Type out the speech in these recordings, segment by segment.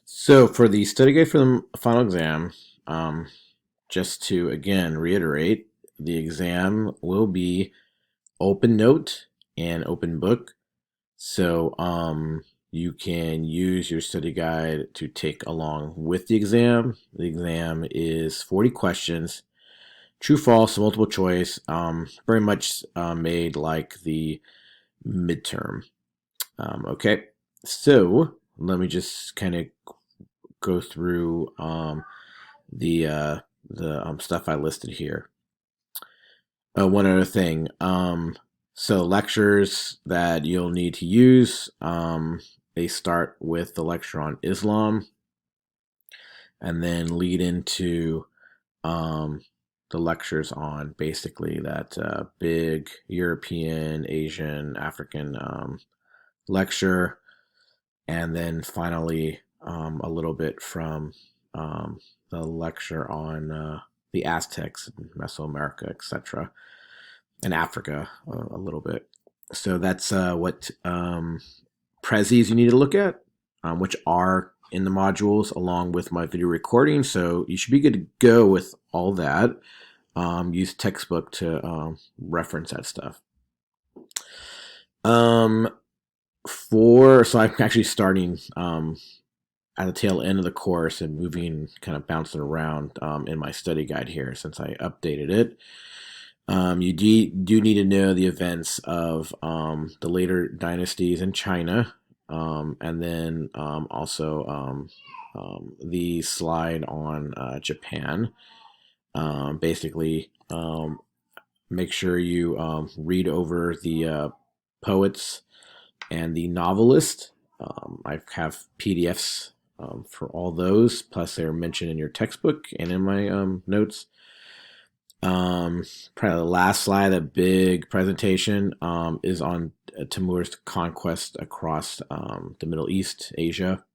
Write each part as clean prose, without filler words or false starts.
So for the study guide for the final exam, um, just to again reiterate, the exam will be open note and open book. So you can use your study guide to take along with the exam. The exam is 40 questions, true, false, multiple choice, very much made like the midterm. Okay, so let me just kind of go through the uh, the stuff I listed here. One other thing. So lectures that you'll need to use. They start with the lecture on Islam, and then lead into um, the lectures on basically that big European, Asian, African lecture, and then finally a little bit from um, the lecture on the Aztecs, Mesoamerica, etc., and Africa a little bit. So that's what prezzies you need to look at, which are in the modules along with my video recording. So you should be good to go with all that. Use textbook to reference that stuff. Um, so I'm actually starting at the tail end of the course and moving, kind of bouncing around in my study guide here since I updated it. You do need to know the events of the later dynasties in China, and then also the slide on Japan. Basically, make sure you read over the poets and the novelist. I have PDFs for all those, plus they're mentioned in your textbook and in my notes. Probably the last slide, a big presentation, is on Timur's conquest across the Middle East, Asia.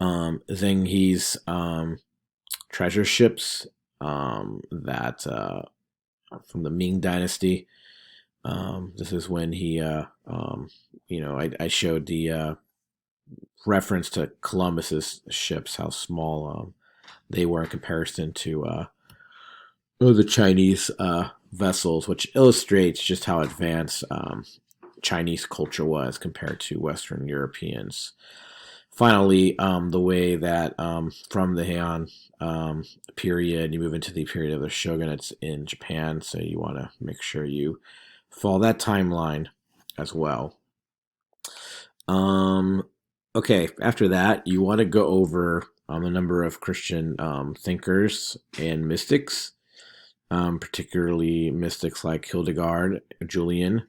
Zheng treasure ships that from the Ming Dynasty. This is when I showed the reference to Columbus's ships, how small they were in comparison to the Chinese vessels, which illustrates just how advanced Chinese culture was compared to Western Europeans. Finally, the way that from the Heian period, you move into the period of the shogunates in Japan, so you want to make sure you follow that timeline as well. Um, okay, after that, you want to go over a number of Christian thinkers and mystics, particularly mystics like Hildegard, Julian,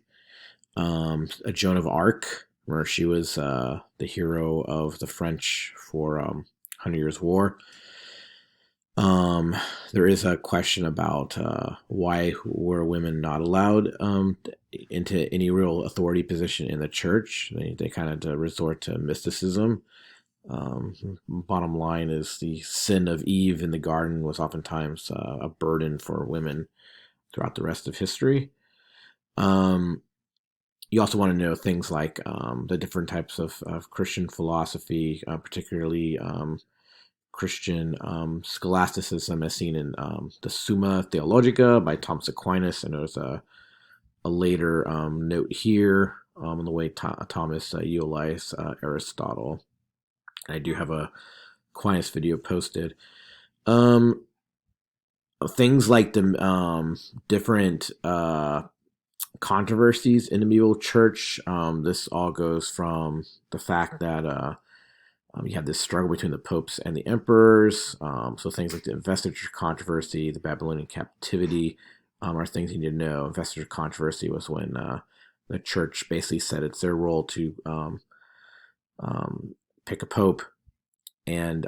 Joan of Arc, where she was the hero of the French for 100 Years' War. There is a question about why were women not allowed into any real authority position in the church. They kind of resort to mysticism. Bottom line is the sin of Eve in the garden was oftentimes a burden for women throughout the rest of history. Um, you also want to know things like the different types of Christian philosophy, particularly Christian scholasticism as seen in the Summa Theologica by Thomas Aquinas. And there's a later note here on the way Thomas utilized Aristotle. And I do have a Aquinas video posted. Um, Things like the different controversies in the medieval church. This all goes from the fact that you have this struggle between the popes and the emperors. So things like the investiture controversy, the Babylonian captivity are things you need to know. Investiture controversy was when the church basically said it's their role to pick a pope, and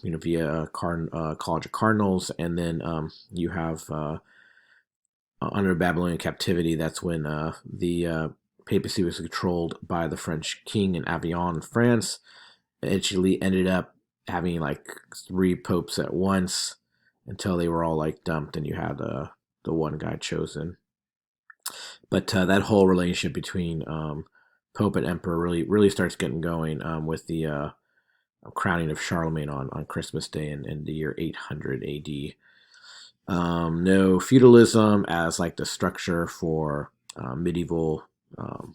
via a college of cardinals, and then you have under Babylonian captivity. That's when the papacy was controlled by the French king in Avignon, France. It actually ended up having like three popes at once until they were all like dumped, and you had the one guy chosen. But that whole relationship between pope and emperor really starts getting going with the crowning of Charlemagne on Christmas Day in the year 800 AD. No feudalism as like the structure for medieval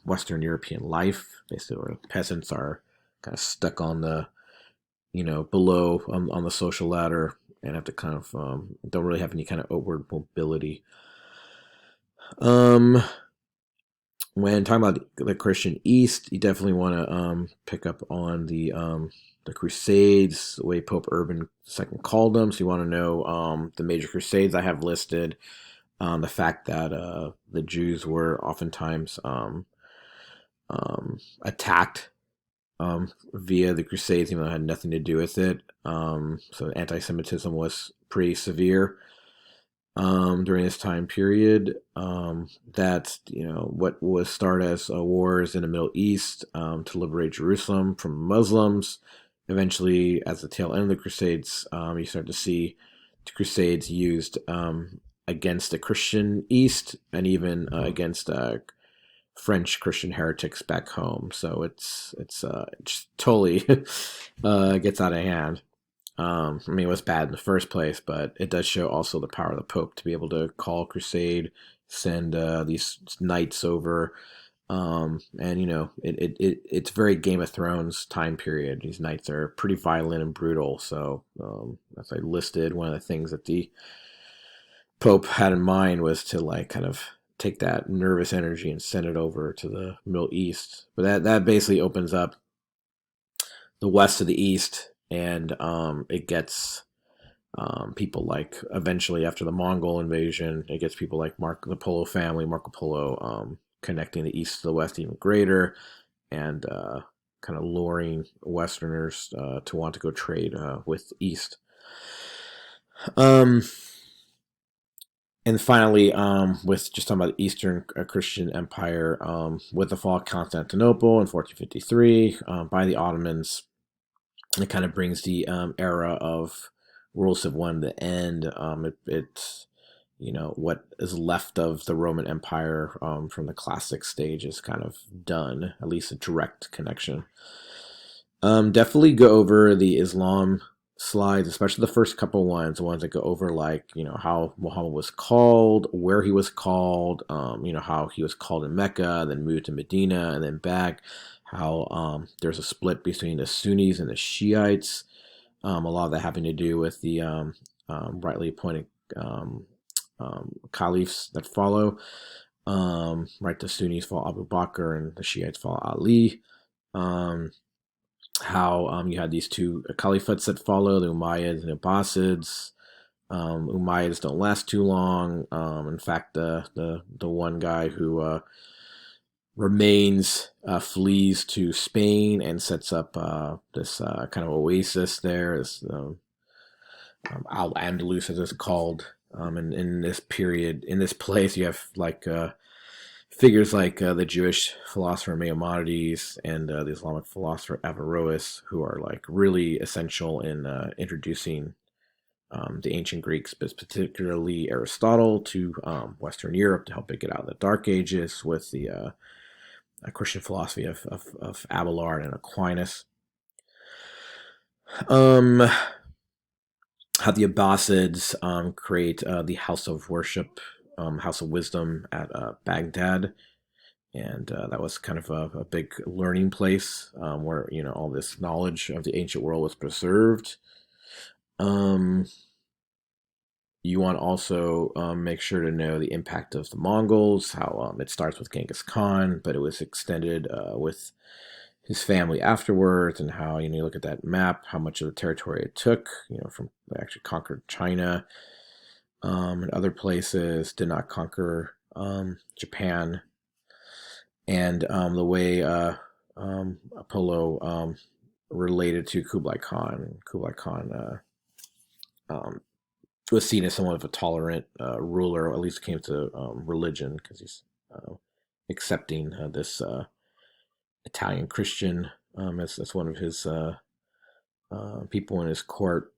Western European life. Basically, where peasants are kind of stuck on the below on the social ladder and have to kind of don't really have any kind of outward mobility. Um, when talking about the Christian East, you definitely want to pick up on the Crusades, the way Pope Urban II called them. So you want to know the major Crusades I have listed, the fact that the Jews were oftentimes attacked via the Crusades, even though it had nothing to do with it. So anti-Semitism was pretty severe during this time period. That what was started as wars in the Middle East to liberate Jerusalem from Muslims. Eventually, as the tail end of the Crusades, you start to see the Crusades used against the Christian East and even against French Christian heretics back home. So it's just totally gets out of hand. I mean, it was bad in the first place, but it does show also the power of the Pope to be able to call a crusade, send these knights over, and it's very Game of Thrones time period. These knights are pretty violent and brutal. So as I listed, one of the things that the Pope had in mind was to like kind of take that nervous energy and send it over to the Middle East. But that basically opens up the west of the East, and it gets people like eventually after the Mongol invasion, it gets people like the Polo family, Marco Polo, connecting the East to the West even greater, and kind of luring Westerners to want to go trade with East. Um, and finally, with just talking about the Eastern Christian Empire, with the fall of Constantinople in 1453 by the Ottomans, it kind of brings the era of World War I to the end. It what is left of the Roman Empire from the classic stage is kind of done, at least a direct connection. Definitely go over the Islam slides, especially the first couple ones, the ones that go over like how Muhammad was called, where he was called, how he was called in Mecca, then moved to Medina, and then back. How there's a split between the Sunnis and the Shiites. A lot of that having to do with the rightly appointed um, caliphs that follow. Right, the Sunnis follow Abu Bakr and the Shiites follow Ali. Um, how you had these two caliphates that follow, the Umayyads and Abbasids. Umayyads don't last too long. In fact, the one guy who remains flees to Spain and sets up this kind of oasis there. This Al Andalus, as it's called. And in this period, in this place, you have like figures like the Jewish philosopher Maimonides and the Islamic philosopher Averroes, who are like really essential in introducing the ancient Greeks, but particularly Aristotle, to Western Europe to help it get out of the Dark Ages with the Christian philosophy of Abelard and Aquinas. How the Abbasids create the House of Worship, House of Wisdom at Baghdad, and that was kind of a big learning place where all this knowledge of the ancient world was preserved. Um, you want to also make sure to know the impact of the Mongols, how it starts with Genghis Khan, but it was extended with his family afterwards, and how you look at that map, how much of the territory it took, from they actually conquered China and other places, did not conquer Japan, and the way Apollo related to Kublai Khan. Kublai Khan um, was seen as somewhat of a tolerant ruler, or at least came to religion, because he's accepting this Italian Christian as one of his people in his court.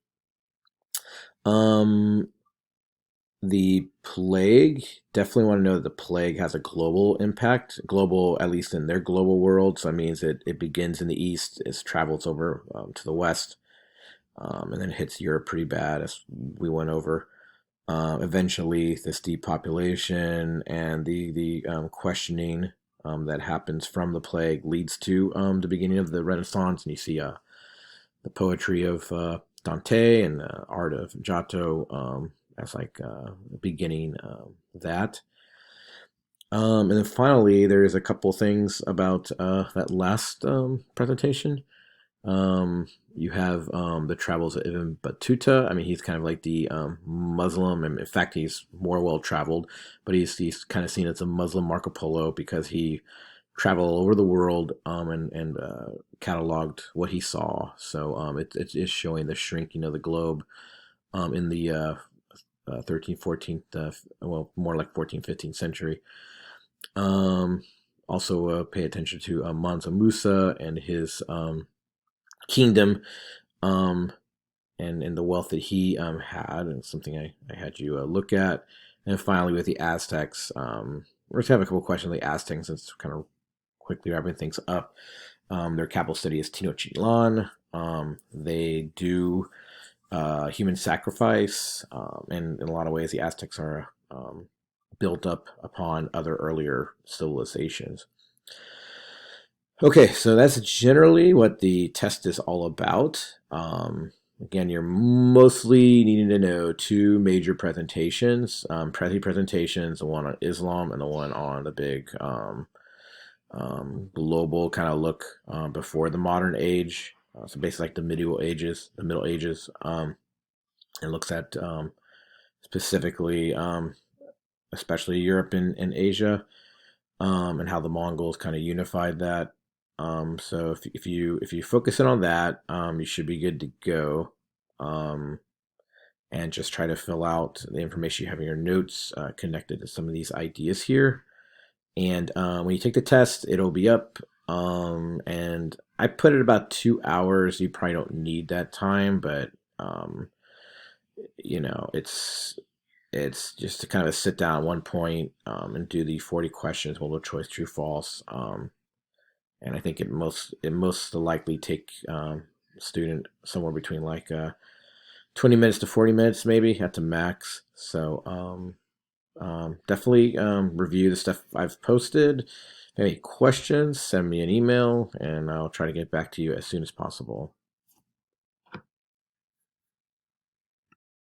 Um, The plague, definitely want to know that the plague has a global impact, global, at least in their global world. So that means it begins in the east, it travels over to the west, and then hits Europe pretty bad, as we went over. Eventually, this depopulation and the questioning that happens from the plague leads to the beginning of the Renaissance, and you see the poetry of Dante and the art of Giotto as like beginning that. And then finally, there's a couple things about that last presentation. You have the travels of Ibn Battuta. I mean, he's kind of like the Muslim, and in fact, he's more well traveled, but he's kind of seen as a Muslim Marco Polo because he traveled all over the world and cataloged what he saw. So it is showing the shrinking of the globe in the 13th, 14th, well, more like 14th, 15th century. Um, Also, pay attention to Mansa Musa and his kingdom, um, and the wealth that he had, and something I had you look at. And finally, with the Aztecs, we're going to have a couple questions on the Aztecs since kind of quickly wrapping things up. Their capital city is Tenochtitlan. They do human sacrifice, and in a lot of ways, the Aztecs are built up upon other earlier civilizations. Okay, so that's generally what the test is all about. Again, you're mostly needing to know two major presentations, presentations, the one on Islam and the one on the big global kind of look before the modern age. So basically like the medieval ages, the Middle Ages. It looks at specifically, especially Europe and Asia, and how the Mongols kind of unified that. So if you focus in on that, you should be good to go. Um, and just try to fill out the information you have in your notes connected to some of these ideas here. And when you take the test, it'll be up. And I put it about 2 hours. You probably don't need that time, but it's just to kind of sit down at one point and do the 40 questions, multiple choice, true, false. And I think it most likely take a student somewhere between like 20 minutes to 40 minutes, maybe at the max. So definitely review the stuff I've posted. If you have any questions, send me an email, and I'll try to get back to you as soon as possible.